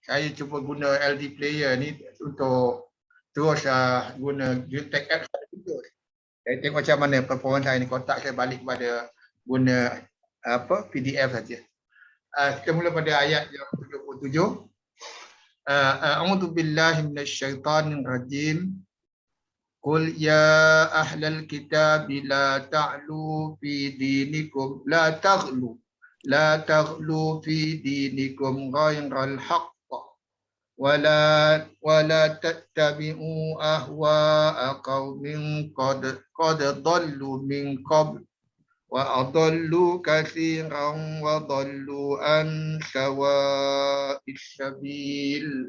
saya cuba guna LD player ni untuk terus guna Tag App. Saya tengok macam mana performance saya ni, kotak saya balik kepada guna PDF saja. Kita mula pada ayat yang 77. A'udzu billahi minasyaitonir rajim. Qul ya ahlal kitab la ta'lu fi dinikum la taghlu fi dinikum ghairal haqq wala tattabi'u ahwa'a qaumin qad dhallu min qabl wa adallu katsiran wa dhallu an sawa'is sabil.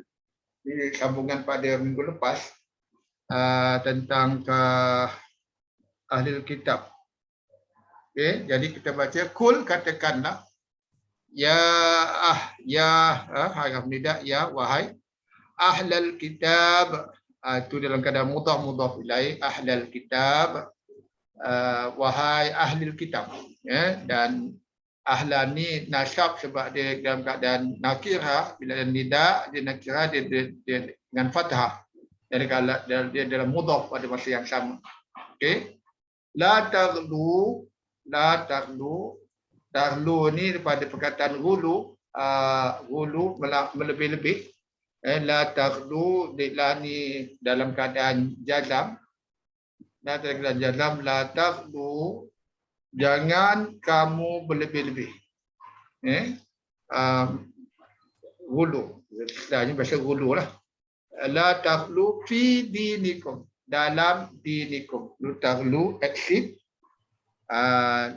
Ini sambungan pada minggu lepas tentang ahli kitab. Okey, jadi kita baca kul, katakanlah haraf nida ya, wahai ahlal kitab. Itu dalam keadaan mudhaf ilaih, ahlal kitab, wahai ahli kitab, dan ahlan ni nasab sebab dia dalam keadaan nakirah. Bila ada nida dia nakirah, dia dengan fathah, jadi kalau dia dalam mudhaf pada masa yang sama. Okey, la taghlu ni daripada perkataan ghulu, melebih-lebih. La taghlu, la ni dalam keadaan jazam. La taghlu, jangan kamu berlebih-lebih. Ghulu, istilahnya bahasa ghulu lah. La taghlu fi dinikum, dalam dinikum. Lu taghlu exit,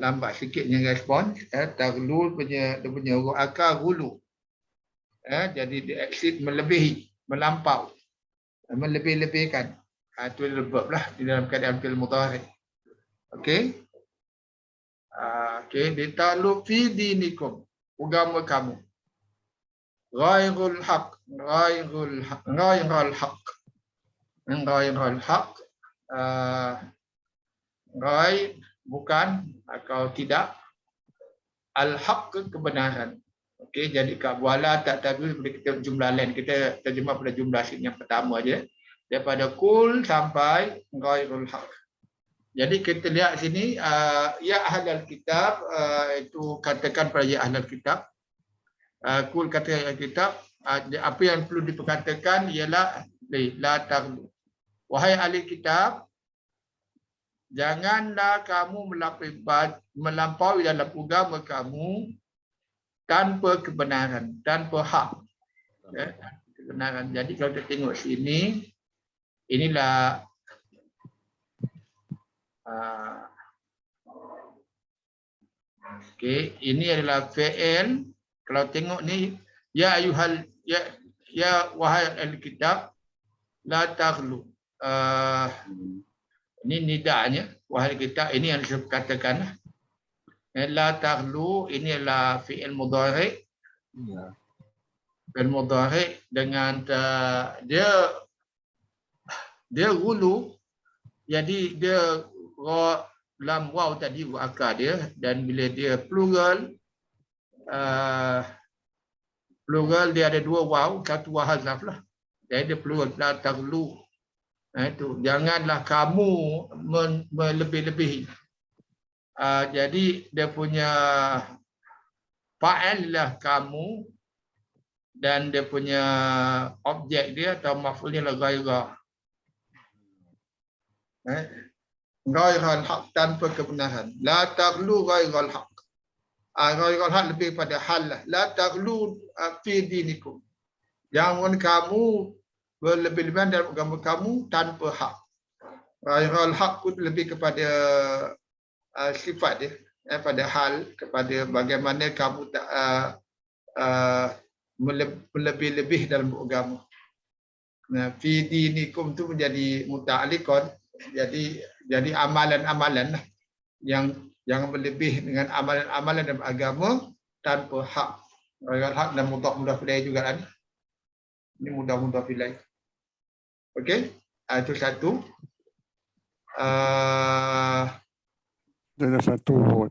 lambat sikitnya respon. Taghlu dia punya huruf akar ghulu. Jadi dia exit, melebihi, melampau, melebih-lebihkan. Itu verb lah di dalam keadaan fi'il mudhari'. Okey. Okey, ditaghlu fi dinikum, agama kamu. Ghairul haq, ghairul haq, ghair bukan atau tidak, al-haq kebenaran. Okey, jadi kat wala tak tabi kita jumlah lain, kita terjemah pada jumlah sini yang pertama aja, daripada kul sampai ghairul haq. Jadi kita lihat sini, ya ahlal kitab, itu katakan pada ya ahlal kitab. Kul kata ya kitab, apa yang perlu diperkatakan ialah la taghlu. Wahai ahli kitab, janganlah kamu melampaui dalam agama kamu tanpa kebenaran, tanpa hak. Kebenaran. Jadi kalau kita tengok sini, inilah okey, ini adalah fi'il. Kalau tengok ni, ya ayuhal, ya wahai al-kitab la taghlu. Ini nidanya, wahai kitab, ini yang saya katakan. La taghlu, ini adalah fi'il mudhari'. Fi'il mudhari' dengan dia ghulu, jadi dia lam waw tadi akar dia, dan bila dia plural, dia ada dua waw, satu waw hazaf lah. Jadi dia plural, la taghlu. Itu janganlah kamu melebih-lebihi. Jadi dia punya fa'il lah kamu, dan dia punya objek dia atau maf'ulnya lah ghairah. Ghairal haq, tanpa kebenaran. La taghlu ghairal haq. Ghairal haq lebih pada hal lah. La taghlu fi dinikum. Jangan kamu berlebih-lebihan dalam agama kamu tanpa hak. Ghairal haq pun lebih kepada sifat dia, pada hal, kepada bagaimana kamu tak melebih-lebih dalam agama. Fi dinikum tu menjadi muta'alliqan. Jadi amalan-amalan lah yang jangan berlebih dengan amalan-amalan dalam agama tanpa hak. Ghairal haq dan mudhaf ilaih juga kan. Ini mudhaf ilaih. Okey, itu satu. Ada satu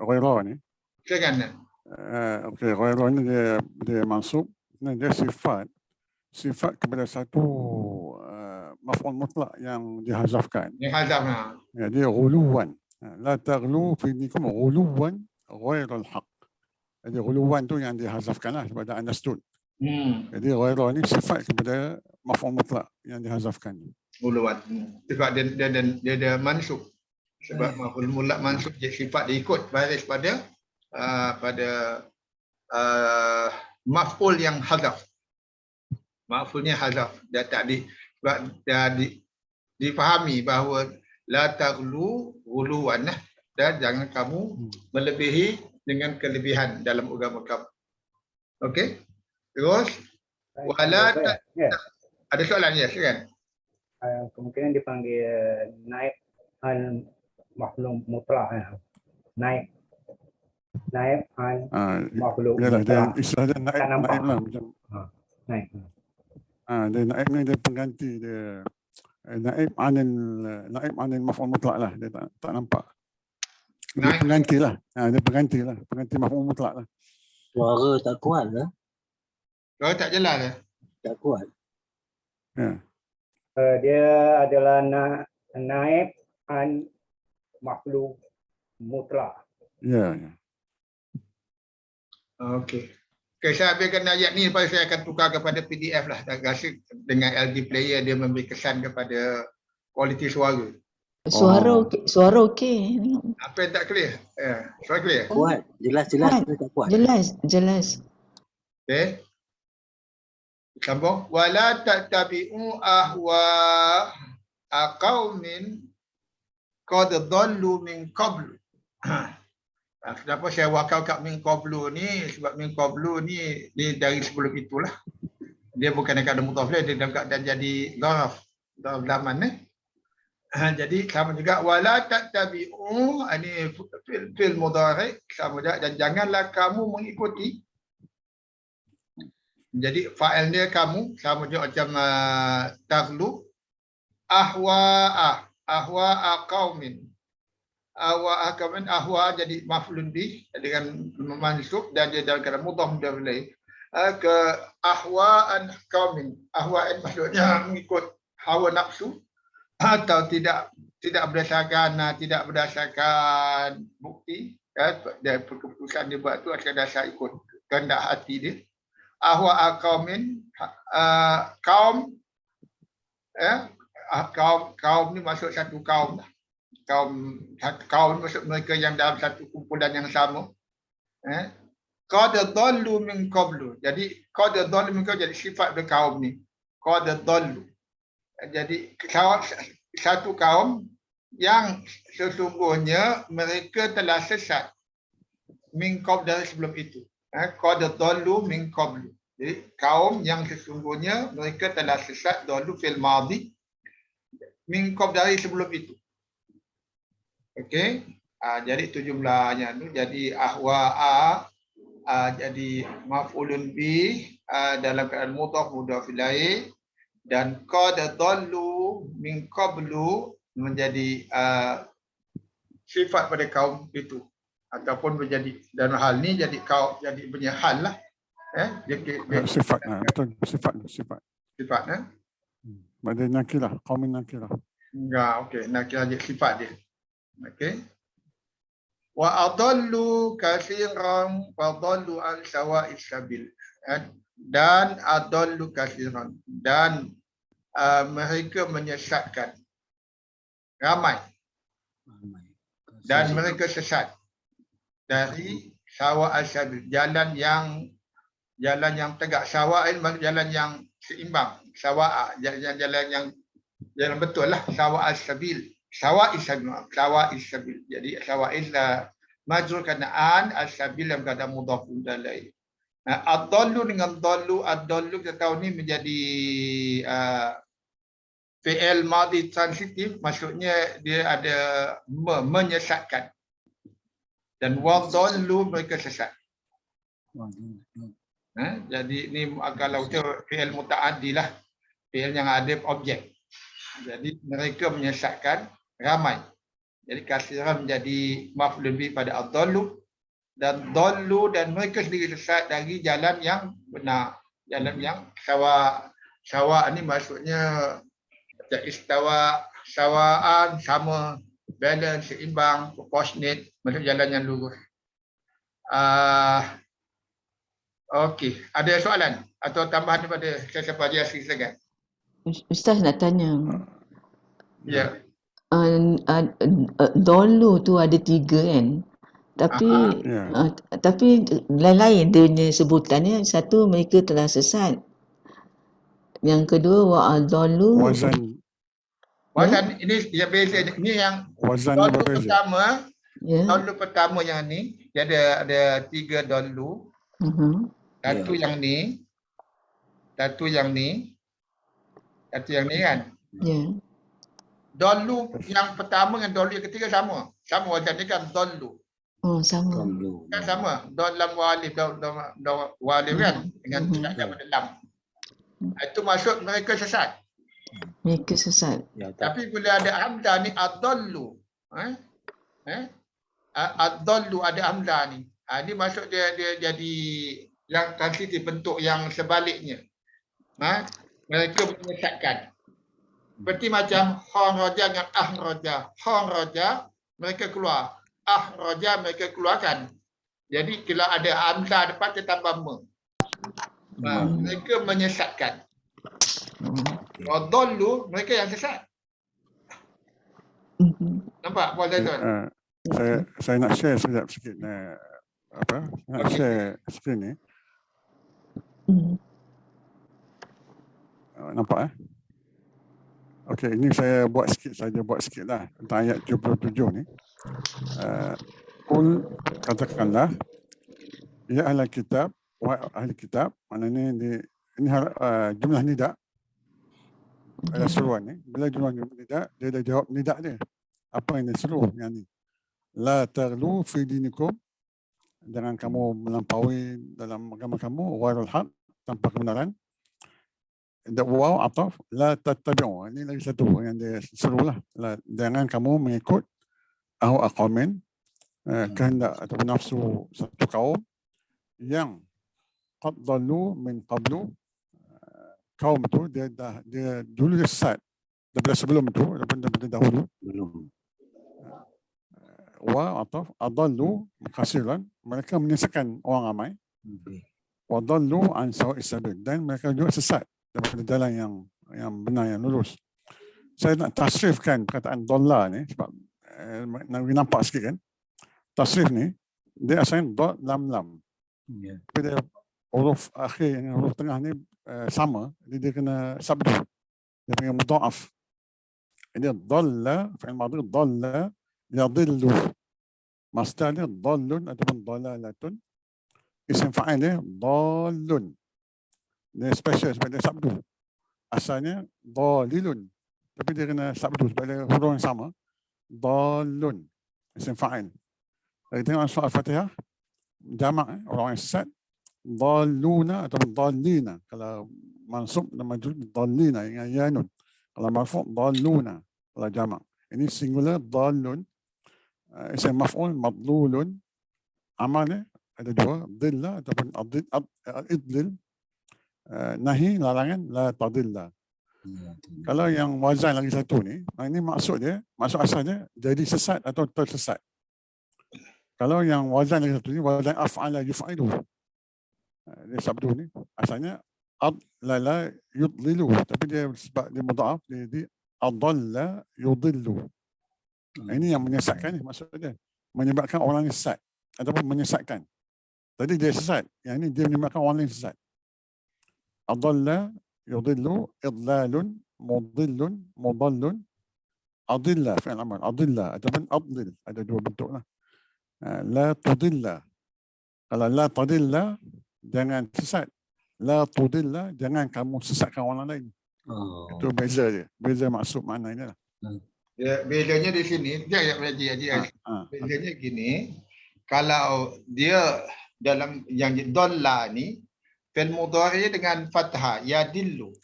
ghairah ni. Silakan. Okey, ghairah ni dia mansub Dia sifat kepada satu maf'ul mutlak yang dihazafkan. Yang hazaf nah. Ya, dia ghuluwan. La taghlu fi dinikum ghuluwan ghairul haq. Jadi ghuluwan tu yang dihazafkan lah kepada Anastun. Jadi ghairul ni sifat kepada maf'ul mutlak yang dihazafkan. Ghuluwan. Sebab dia mansub. Sebab maf'ul mutlak mansub, dia sifat dia ikut baris pada maf'ul yang hazaf. Maf'ulnya hazaf. Dia tak difahami bahawa la taghlu ghuluwan, dan jangan kamu melebihi dengan kelebihan dalam agama kamu. Okey? Terus wala ada soalan ya, silakan. Kemungkinan dipanggil naib an makhluk mutlak. Naib an makhluk mutlak. Istilah dia naib lah macam. Naib. Dia naib ni dia pengganti dia. Naib anil maf'ul mutlak lah, dia tak nampak. Dia pengganti lah. Pengganti maf'ul mutlak lah. Suara tak kuat lah. Suara tak jelas lah. Tak kuat. Ya. Dia adalah naib an makhluk mutlak. Ya. Okey. Okay, saya habiskan ayat ni, lepas saya akan tukar kepada PDF lah. Tak rasa dengan LD player dia memberi kesan kepada kualiti suara. Suara okey. Apa yang tak clear? Suara clear? Kuat. Jelas. Tak kuat. Jelas. Okey. Sambung. Wala tattabi'u ahwa qaumin qad dhallu min qablu. Kenapa saya wakau kat min qablu ni? Sebab min qablu ni dari sebelum itulah. Dia bukan dekat ada mudhaf lain, dia dekat dan jadi dharaf zaman ni. Jadi sama juga wala tattabi'u, ini fil mudhari sama juga, dan janganlah kamu mengikuti. Jadi fa'il dia kamu sama juga macam taghlu ahwa'a qaumin. Ahwa jadi maf'ulun bih dengan mansub, dan dia dalam keadaan mudhaf ilaih ke ahwa'an qaumin. Ahwa'an maksudnya mengikut hawa nafsu atau tidak berdasarkan bukti, dan keputusan dia buat tu atas dasar ikut kehendak hati dia. Ahwa'a qaumin, kaum ni maksud satu kaum lah. Kaum maksud mereka yang dalam satu kumpulan yang sama. Qad dhallu min qablu. Jadi qad dhallu min qablu jadi sifat dari kaum ni. Qad dhallu. Jadi satu kaum yang sesungguhnya mereka telah sesat min qablu, dari sebelum itu. Qad dhallu min qablu. Jadi kaum yang sesungguhnya mereka telah sesat, dhallu fil madhi, min qablu dari sebelum itu. Okey, jadi itu jumlahnya tu. Jadi ahwa'a jadi maf'ulun bih dalam keadaan mudhaf ilaih, dan qad dhallu min qablu menjadi sifat pada kaum itu, ataupun menjadi dalam hal ni jadi kaum, jadi punya hal lah. Sifat, betul, sifat. Pada nakilah, kaum nakilah. Enggak, okey, nakilah jadi sifat dia. Okey. Wa adallu katsiran wa dallu an sawa'is sabil. Dan adallu katsiran, dan mereka menyesatkan ramai, dan mereka sesat dari sawa'is sabil, jalan yang tegak. Sawa'il jalan yang seimbang, sawa'a jalan betul lah, sawa'is sabil. Sawa'is sabil. Jadi sawa'is majrur kerana an, as-sabil yang berada mudhafun ilaih. Ad-dallu dengan dallu, ad-dallu kita tahu ni menjadi fi'il madhi transitif, maksudnya dia ada menyesatkan. Dan wa-dallu mereka sesat. Jadi ni kalau fi'il muta'addi lah, fi'il yang ada objek. Jadi mereka menyesatkan ramai. Jadi kasiran menjadi maf'ulun bih pada ad-dallu, dan dallu dan mereka sendiri sesat dari jalan yang benar. Dalam yang sawa ni maksudnya istawa, sawaan, sama, balance, seimbang, proportionate, maksud jalan yang lurus. Okey, ada soalan atau tambahan daripada Sesiapa Haji Asri Segan? Ustaz nak tanya. Ya. Dulu tu ada 3 kan. Tapi Ya. tapi lain-lain dia punya sebutannya. Satu mereka telah sesat. Yang kedua wa'adallu. Wazan Ini yang beza ni yang wazannya dulu berbeza. pertama, Ya. dulu pertama yang ni dia ada 3 dulu. Satu yang ni, satu yang ni, satu yang ni kan. Ya. Dolu yang pertama dengan dolu yang ketiga sama. Sama wazan ni kan dolu. Oh, sama. Kan sama. Dalam walif, walif kan dengan tidak pada lam. Itu maksud mereka sesat. Mereka sesat. Tapi bila ada hamzah ni ad-dallu. Ad-dallu ada hamzah ni. Ini maksud dia jadi yang transitif bentuk yang sebaliknya. Mereka menyesatkan. Seperti macam hon roja dengan roja. Hon roja mereka keluar. Roja mereka keluarkan. Jadi kalau ada hamzah depan dia tambah me. Mereka menyesatkan. Dulu mereka yang sesat. Nampak Puan Zaitun? Saya nak share sekejap sikit nak share skrin ni. Nampak Okey, ini saya buat sikit lah tentang ayat 77 ni. Katakanlah, ya ahli kitab, wahai ahli kitab, maknanya ini jumlah nida. Ada seruan ni. Bila jumlah nida, dia dah jawab nida dia. Apa yang dia seru yang ni? La taghlu fi dinikum, jangan kamu melampaui dalam agama kamu, ghairul haq, tanpa kebenaran. Waw ataf la tattabi'u, ini lagi satu yang dia serulah. Jangan kamu mengikut aqamin, kehendak atau nafsu satu kaum yang qad dallu min qablu. Kaum itu dia dulu dia sesat daripada sebelum itu, daripada dahulu. Wa ataf adallu kasiran, mereka menyesatkan orang ramai. Wa dallu an sawa'is sabil, dan mereka juga sesat daripada jalan yang benar, yang lurus. Saya nak tasrifkan perkataan dalla ni sebab nampak sikit kan. Tasrif ni dia asalnya dot lam. Tapi dia huruf akhir dengan huruf tengah ni sama, jadi dia kena sabdu. Dia panggil mudha'af. Ini dalla, fi'il madhi dalla yadillu. Masdar dia dallun ataupun dalalatun. Isim fa'il dia dallun. Dia special sebab dia sabdu. Asalnya dalilun, tapi dia kena sabdu sebab dia huruf yang sama. Dalun, isim fa'il. Jadi tengok surah Al-Fatihah, jamak orang yang sesat, daluna ataupun dalina. Kalau mansub dan majrur dalina dengan yanun. Kalau marfu' daluna, kalau jamak. Ini singular dalun, isim maf'ul madlulun. Amalnya ada dua, dilla ataupun idlil. Nahi, larangan, la tadilla. Kalau yang wazan lagi satu ni, ini maksud asalnya jadi sesat atau tersesat. Kalau yang wazan lagi satu ni, wazan af'ala yuf'ilu. Dia sabdu ni, asalnya adlala yudlilu. Tapi dia sebab dia mudha'af, jadi adalla yudillu. Ini yang menyesatkan ni maksudnya. Menyebabkan orang sesat ataupun menyesatkan. Tadi dia sesat, yang ini dia menyebabkan orang lain sesat. Adalla yudillu, idlalun, mudillun, mudallun, adilla, fi'il amal, adilla ataupun adlil, ada dua bentuk lah. La tudilla, kalau la tadilla jangan sesat, la tudilla jangan kamu sesatkan orang lain. Itu beza dia, beza maksud maknanya lah. Ya, bedanya di sini, bedanya gini, kalau dia dalam yang dolla ni fi'il mudhari dengan fathah yadillu.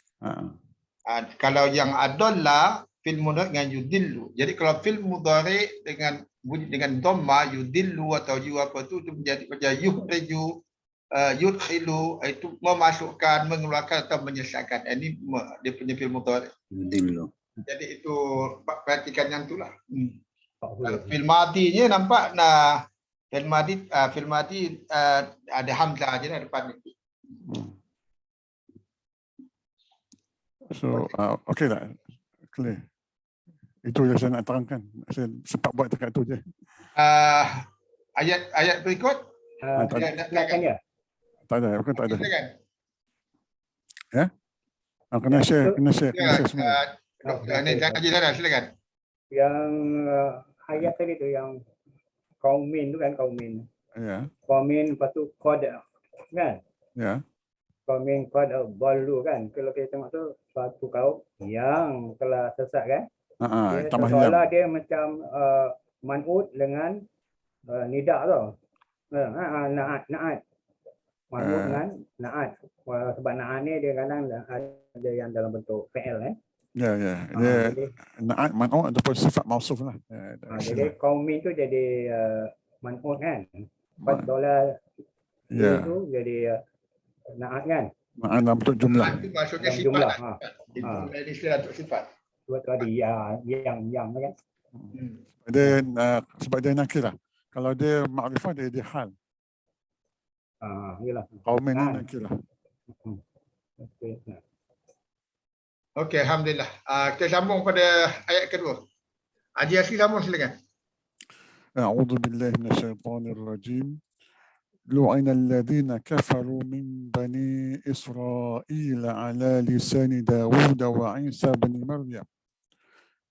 Kalau yang adalla fi'il mudhari dengan yudillu. Jadi kalau fi'il mudhari dengan dhamma yudillu atau yu apa tu menjadi macam yuhriju yudkhilu itu memasukkan, mengeluarkan atau menyesatkan. Ini dia punya fi'il mudhari'. Dulu. Jadi itu perhatikan yang itulah. Kalau 40. fi'il madinya nampak fi'il madi ada hamzah aja dah depan itu. So, okey tak? Clear. Itu yang saya nak terangkan. Saya sempat buat dekat tu je. Ayat berikut Silakan ya. Tak ada, bukan tak ada. silakan. Kena share Ya, semua. Doktor ni jangan haji sana, silakan. Yang ayat tadi tu yang kaumin tu kan, kaumin. Ya, Kaumin lepas tu qad kan. ya. Kaumin qad balu kan. Kalau kita tengok tu suatu kaum yang telah sesat kan. Dia Tambah seolah yam. dia macam man'ud dengan nida tu. Na'at. Man'ud dengan na'at. Sebab na'at ni dia kadang ada yang dalam bentuk fi'il kan. Ya. Dia Jadi naat man'u ataupun sifat mausuf lah. jadi kaumin tu jadi man'ud kan. Qad dolar Ya. itu jadi na'at kan. Naat dalam bentuk jumlah. Itu maksudnya Dalam sifat jumlah. lah. Itu istilah untuk sifat. Sebab tu ada yang kan. Dia sebab dia nakir lah. Kalau dia makrifah dia hal. Yalah. Kaumin ni Kan. nakir lah. Okey. Okey, alhamdulillah. Kita sambung pada ayat kedua. Haji Asri sambung silakan. أعوذ بالله من الشيطان الرجيم لعن الذين كفروا من بني إسرائيل على لسان داود وعيسى بن مريم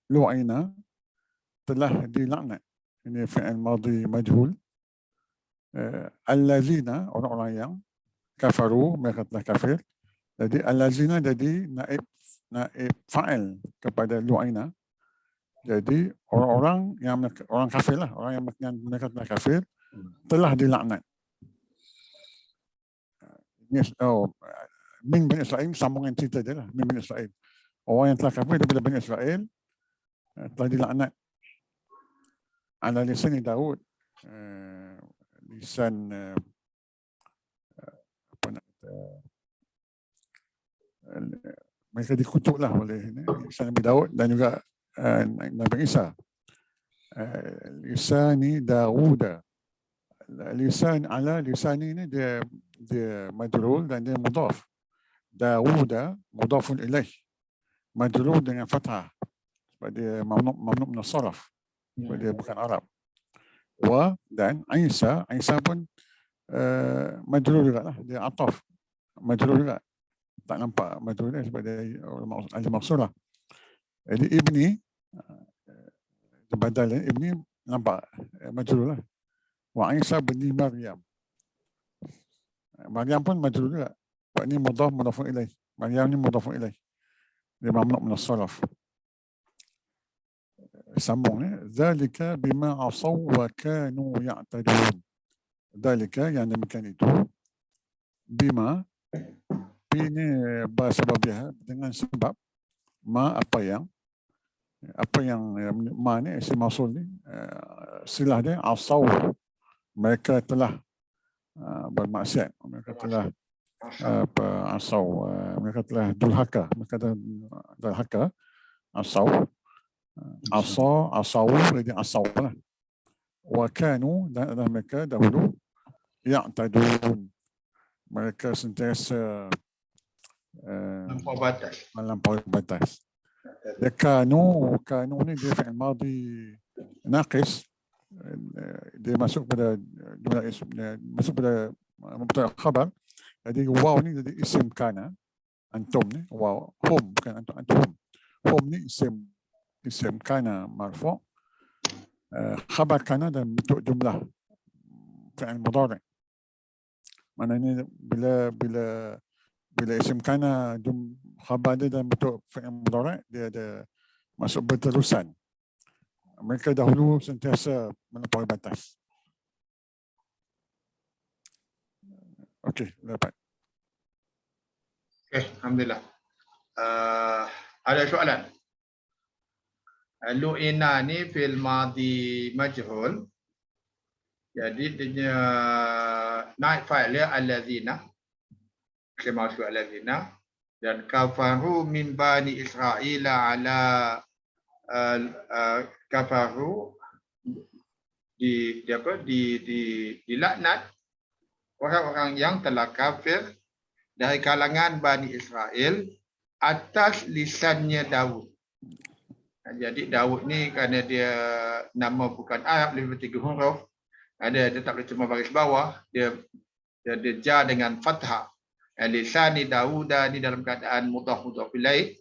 لعن telah dilaknat. Ini fi'il madhi majhul. Allazina, orang-orang yang kafaru, mereka telah kafir. Jadi allazina jadi naib fa'il kepada lu'ina. Jadi orang-orang yang orang kafir lah, orang yang mereka telah kafir telah dilaknat. Min Bani Israel sambungan cerita je lah. Min Bani Israel. Orang yang telah kafir daripada Bani Israel telah dilaknat. Ala lisan Daud, lisan apa nak kata, mereka dikutuklah oleh lisan Nabi Daud dan juga Nabi Isa. Lisan Daud. Lisan ala lisan ini dia majrur dan dia mudhaf. Daud mudhafun ilaih. Majrur dengan fathah. Sebab dia mamnu' min as-sarf. Sebab dia bukan Arab. Dan Isa pun majrur juga lah. Dia ataf. Majrur juga. Tak nampak majrur dia sebab dia ahli maqsulah. Jadi ibni badal ibni nampak majrur lah. Wa Isa bin Maryam. Maryam pun majrur juga. Sebab ni mudhafun ilaih. Maryam ni mudhafun ilaih. Dia mamnu' min as-sarf. Sambung ni. Zalika bima asaw wa kanu ya'tadun. Zalika yang demikian itu. Bima. Ini bahasa babiah dengan sebab ma apa yang ma ni isim mausul ni silah dia asaw. Mereka telah bermaksiat, mereka telah asaw, mereka telah durhaka, mereka telah durhaka, asaw jadi asaw lah. Wa kanu dan adalah mereka dahulu ya'tadun, mereka sentiasa melampaui batas. Dia kanu ni dia fi'il madhi naqis. Dia masuk pada jumlah isim, masuk pada mubtada khabar. Jadi waw ni jadi isim kana. Antum ni waw, hum bukan antum. Hum ni isim kana marfu'. Khabar kana dan bentuk jumlah fi'il mudhari'. Maknanya bila isim kana khabar dia dalam bentuk fi'il mudhari', dia ada masuk berterusan. Mereka dahulu sentiasa melampaui batas. Okey, dapat. Okey, alhamdulillah. Ada soalan? Lu'ina ni fil madhi majhul. Jadi dia naik fa'il dia allazina. Saya masuk allazina dan kafaru min bani Israil ala kafaru dilaknat orang-orang yang telah kafir dari kalangan Bani Israel atas lisannya Daud. Jadi Daud ni kerana dia nama bukan Arab, lebih 3 huruf, dia tak boleh cuma baris bawah, dia jar dengan fathah. Lisani Dauda ni dalam keadaan mudhaf ilaih.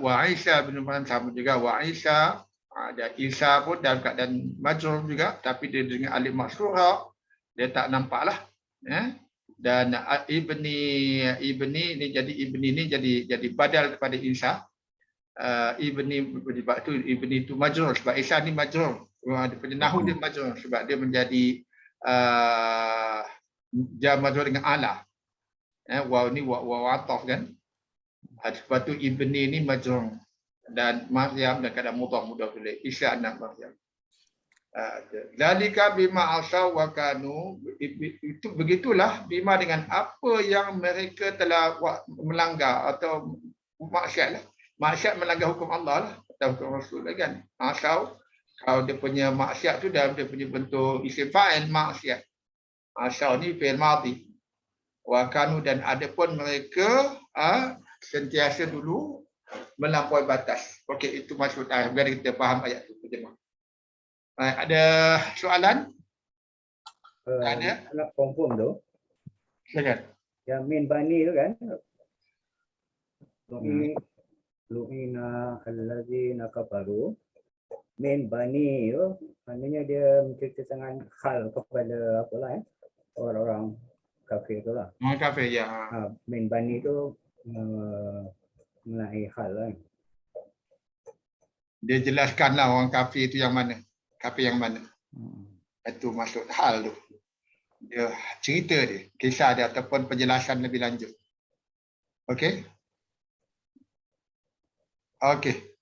Wa Isa bin Maryam sama juga, wa Isa, dan Isa pun dalam keadaan majrur juga, tapi dia dengan alif maksura, dia tak nampaklah. Dan ibni ni jadi badal daripada Isa. Ibni itu majrur sebab Isa ni majrur. Dia punya nahwu dia majrur sebab dia menjadi jar majrur dengan ala. Waw ni waw ataf kan. Sebab tu ibni ni majrur dan Maryam dan kadang mudhaf ilaih. Isa anak Maryam. Zalika bima asaw wa kanu, itu begitulah bima dengan apa yang mereka telah melanggar atau maksiat lah. Maksiat melanggar hukum Allah lah atau hukum Rasul lah kan. Asaw, kalau dia punya maksiat tu dalam dia punya bentuk isim fa'il maksiat. Asaw ni fi'il madhi. Wa kanu, dan ada pun mereka sentiasa dulu melampaui batas. Okey, itu maksud biar kita faham ayat itu. Ada soalan? Ada? Nak confirm tu. Silakan. Yang min bani tu kan. Lu'ina allazina kafaru. Min bani tu maknanya dia menceritakan hal kepada apalah orang-orang kafir tu lah. Orang kafir ya. Min bani tu mengenai hal lah. Dia jelaskanlah orang kafir itu yang mana. Kafir yang mana. Itu maksud hal tu. Dia cerita dia, kisah dia ataupun penjelasan lebih lanjut. Okey? Okey.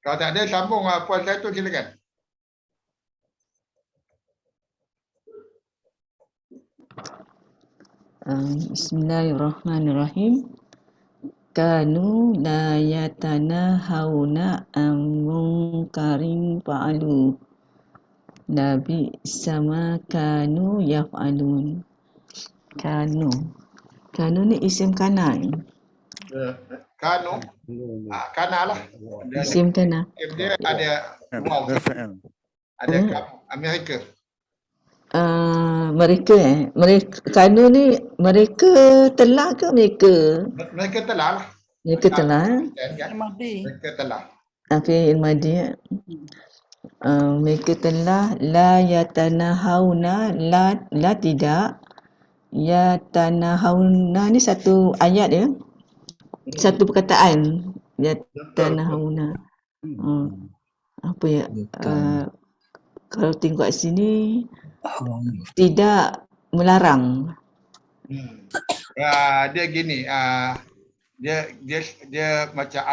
Kalau tak ada sambung Puan Zaitun silakan. Bismillahirrahmanirrahim. Kanu la yatanahawna an munkarin fa'alu. Nabi sama kanu yaf'alun. Kanu ni isim kana. Kanu. Kana lah. Isim kana. Dia ada waw. Ada kamu Amerika. Mereka kanu ni mereka telah ke mereka? Mereka telah lah. Mereka telah. Mereka telah. Fi'il madhi. Mereka telah la yatanahawna, la tidak, yatanahawna ni satu ayat ya. Satu perkataan. Yatanahawna. Apa ya? Kalau tengok kat sini tidak melarang. Dia gini, dia macam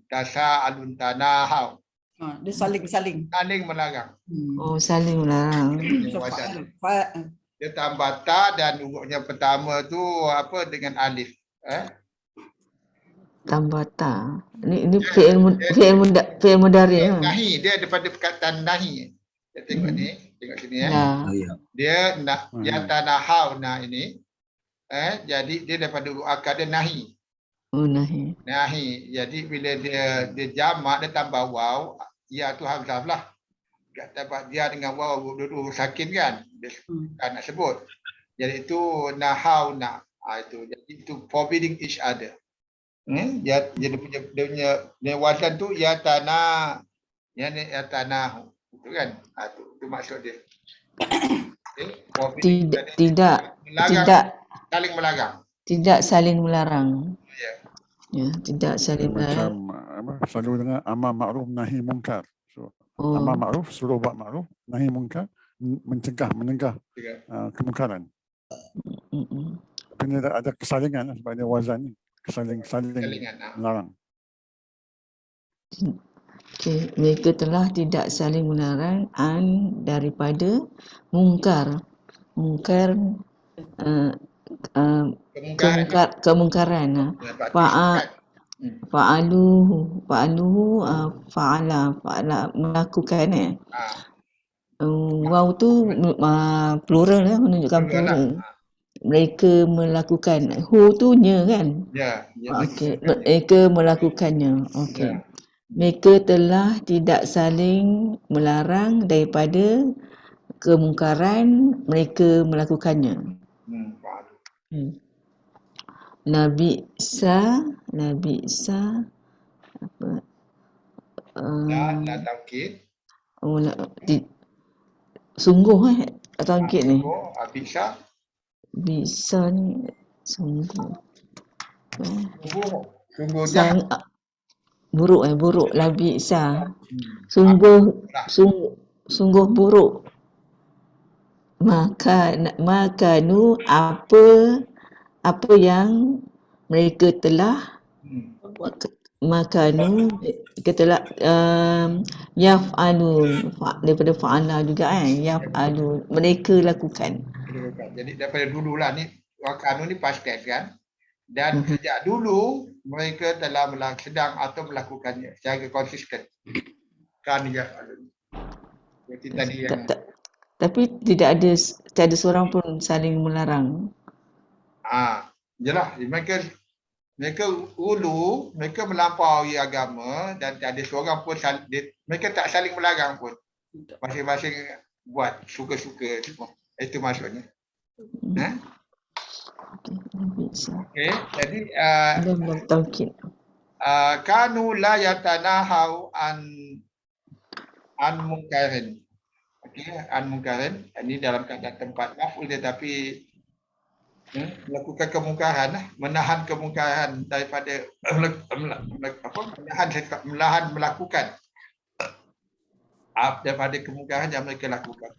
tasa'alun tanahau. Dia saling. Saling melarang. Oh, saling melarang. Dia tambah ta dan hurufnya pertama tu apa dengan alif. Tambah ta. Ini fi'il mudhari. Nahi, dia daripada perkataan nahi. Kita tengok ni, tengok sini Dia nak yatanahau ini. Jadi dia daripada huruf akar dia nahi. Oh, nahi. Nahi. Jadi bila dia jamak dia tambah waw, ya tu hamzah lah. Tak dapat dia dengan waw dua sakin kan. Dia nak sebut. Jadi itu nahauna. Itu jadi itu forbidding each other. Dia punya wazan tu yatana. Yani yatanahu. Itu kan? Itu maksud dia. Tidak saling melarang. Tidak saling melarang. Ya, tidak saling melarang. Macam selalu dengan amar ma'ruf nahi munkar. So, amar ma'ruf suruh buat ma'ruf, nahi munkar menegah kemungkaran. Tapi ada kesalingan sebab dia wazan ni. Saling melarang. Mereka telah tidak saling melarang daripada mungkar. mungkar, Kemungkaran. kemungkaran. Berarti sifat. Fa'aluhu, fa'ala melakukan Waw tu plural menunjukkan Plural lah. plural. Mereka melakukan. Who tu nya kan? Ya. Okey, mereka melakukannya. Okey. Ya. Mereka telah tidak saling melarang daripada kemungkaran, mereka melakukannya. Nabi Isa apa? La taukid. Sungguh atau taukid ni? Bisa. Bisa ni sungguh. Sungguh jahat. Buruk Nabi Isa. Sungguh buruk. Makanu apa yang mereka telah yaf'alun, daripada fa'ala juga yaf'alun, mereka lakukan. Jadi daripada dululah ni wakanu ni past tense kan, dan sejak dulu mereka telah sedang atau melakukannya secara konsisten. Kan yaf'alun. Seperti tadi yang tapi tidak ada seorang pun saling melarang. Jelas mereka mereka melampaui agama dan tak ada seorang pun mereka tak saling melarang pun. Masing-masing buat suka-suka semua. Itu maksudnya. Okey, jadi kanu la yatanahau an munkarin. Okey, an munkarin ini dalam keadaan tempat maf'ul tetapi melakukan kemungkaran, menahan kemungkaran daripada menahan melakukan daripada kemungkaran yang mereka lakukan.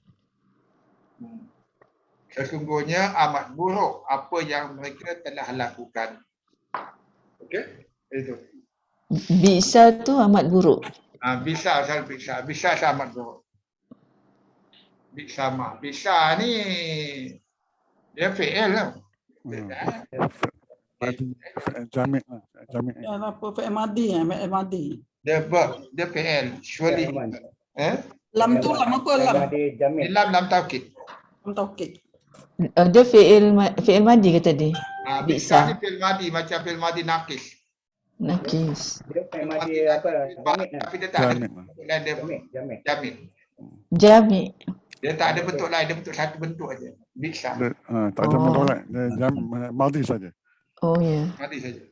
Sesungguhnya amat buruk apa yang mereka telah lakukan. Okey, itu. Bisa tu amat buruk. Bisa amat buruk. Bisa ni dia fi'il lah. Jamik. Apa fi'il madi? Dia verb, dia fi'il. Surely. Lam tu lam apa lam? Lam taukid. Lam taukid. Dia fi'il madi ke tadi? Bisa ni fi'il madi macam fi'il madi nakis. Dia fi'il madi apa? Tapi dia tak ada Jamik. Dia tak ada bentuk lain, dia bentuk satu bentuk aja. Bisa. Tak ada bentuk lain. Dia madi saja. Oh ya. Madi saja.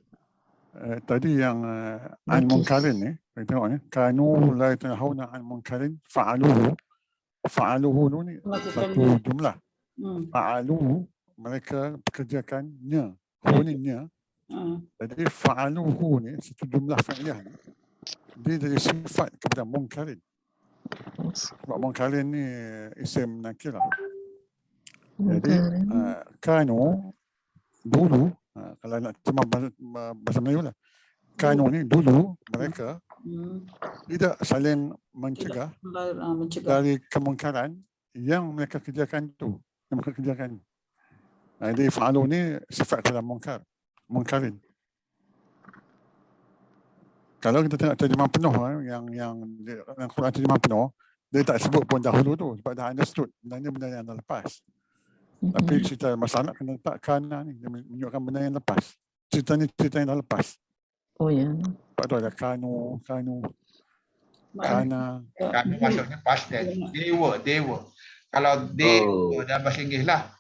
Tadi yang an munkarin ni, kita tengok ni, kanu la yatanahuna an munkarin fa'aluhu ni satu jumlah. Fa'aluhu mereka pekerjakannya. Hu ni nya. Jadi fa'aluhu ni satu jumlah fi'liyah ni. Dia jadi sifat kepada munkarin. Sebab munkarin ni isim nakir lah. Jadi kanu dulu, kalau nak cuma bahasa Melayu lah, kanu ni dulu mereka tidak saling mencegah dari kemungkaran yang mereka kerjakan tu, Jadi fa'alu ni sifat kepada mungkarin. Kalau kita tengok terjemahan penuh yang Quran terjemahan penuh, dia tak sebut pun dahulu tu sebab dah understood benda yang dah lepas. Tapi cerita masalah kena letak kana ni, dia menunjukkan benda yang lepas. Cerita yang dah lepas. Oh ya. Sebab tu ada kanu. Kana. Kanu maksudnya past tense. Dewa. Kalau dewa dalam bahasa Inggeris lah.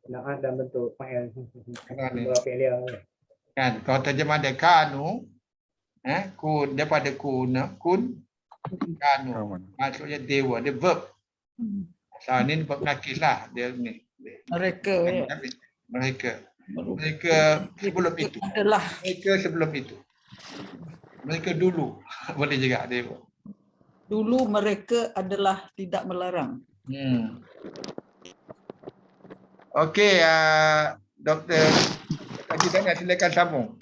Naat dalam bentuk fa'il. Kan, kalau terjemah dia kanu, kun daripada kun kanu. Maksudnya dewa, dia verb. So ni verb nakis lah dia ni. Mereka sebelum itu. Mereka dulu boleh juga dewa. Dulu mereka adalah tidak melarang. Okey, Dr. Haji Daniel, silakan sambung.